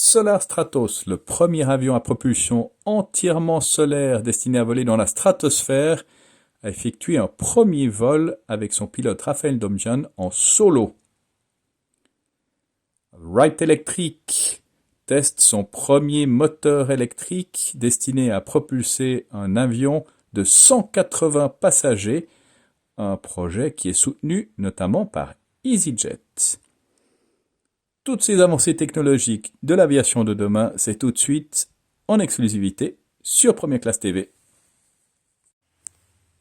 Solar Stratos, le premier avion à propulsion entièrement solaire destiné à voler dans la stratosphère, a effectué un premier vol avec son pilote Rafael Domjan en solo. Wright Electric teste son premier moteur électrique destiné à propulser un avion de 180 passagers, un projet qui est soutenu notamment par EasyJet. Toutes ces avancées technologiques de l'aviation de demain, c'est tout de suite en exclusivité sur Première Classe TV.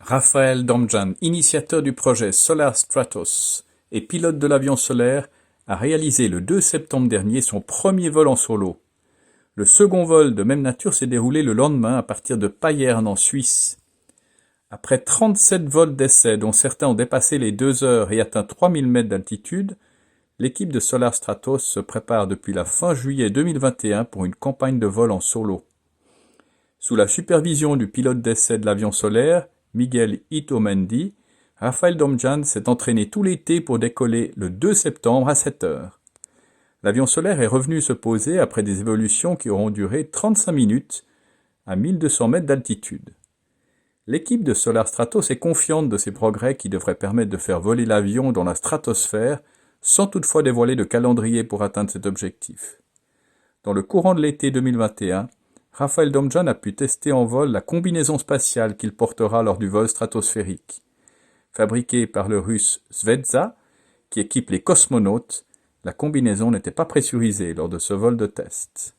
Rafael Domjan, initiateur du projet Solar Stratos et pilote de l'avion solaire, a réalisé le 2 septembre dernier son premier vol en solo. Le second vol de même nature s'est déroulé le lendemain à partir de Payerne en Suisse. Après 37 vols d'essai dont certains ont dépassé les 2 heures et atteint 3000 mètres d'altitude, l'équipe de Solar Stratos se prépare depuis la fin juillet 2021 pour une campagne de vol en solo. Sous la supervision du pilote d'essai de l'avion solaire, Miguel Itomendi, Rafael Domjan s'est entraîné tout l'été pour décoller le 2 septembre à 7 heures. L'avion solaire est revenu se poser après des évolutions qui auront duré 35 minutes à 1200 mètres d'altitude. L'équipe de Solar Stratos est confiante de ces progrès qui devraient permettre de faire voler l'avion dans la stratosphère sans toutefois dévoiler de calendrier pour atteindre cet objectif. Dans le courant de l'été 2021, Rafael Domjan a pu tester en vol la combinaison spatiale qu'il portera lors du vol stratosphérique. Fabriquée par le russe Zvezda, qui équipe les cosmonautes, la combinaison n'était pas pressurisée lors de ce vol de test.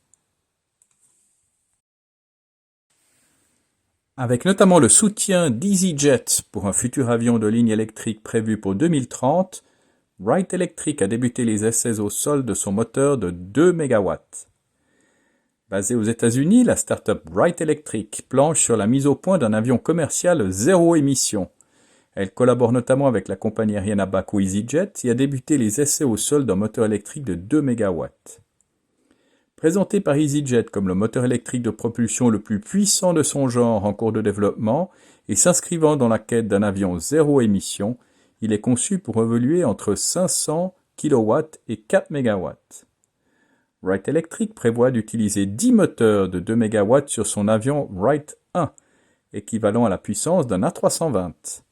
Avec notamment le soutien d'EasyJet pour un futur avion de ligne électrique prévu pour 2030, Wright Electric a débuté les essais au sol de son moteur de 2 MW. Basée aux États-Unis, la start-up Wright Electric planche sur la mise au point d'un avion commercial zéro émission. Elle collabore notamment avec la compagnie aérienne à Bakou EasyJet et a débuté les essais au sol d'un moteur électrique de 2 MW. Présenté par EasyJet comme le moteur électrique de propulsion le plus puissant de son genre en cours de développement et s'inscrivant dans la quête d'un avion zéro émission, il est conçu pour évoluer entre 500 kW et 4 MW. Wright Electric prévoit d'utiliser 10 moteurs de 2 MW sur son avion Wright 1, équivalent à la puissance d'un A320.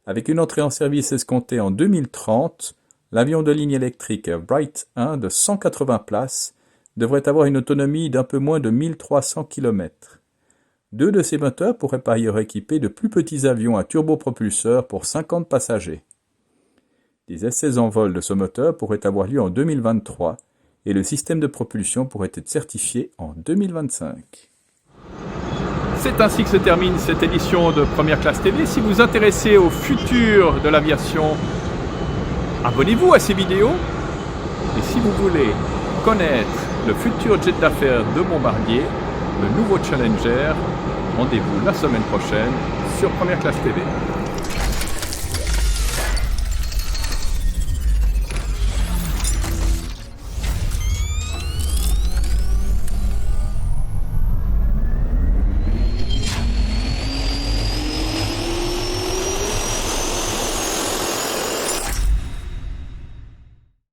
Avec une entrée en service escomptée en 2030, l'avion de ligne électrique Wright 1 de 180 places devrait avoir une autonomie d'un peu moins de 1300 km. 2 de ces moteurs pourraient par ailleurs équiper de plus petits avions à turbopropulseur pour 50 passagers. Des essais en vol de ce moteur pourraient avoir lieu en 2023 et le système de propulsion pourrait être certifié en 2025. C'est ainsi que se termine cette édition de Première Classe TV. Si vous vous intéressez au futur de l'aviation, abonnez-vous à ces vidéos. Et si vous voulez connaître le futur jet d'affaires de Bombardier, le nouveau Challenger, rendez-vous la semaine prochaine sur Première Classe TV.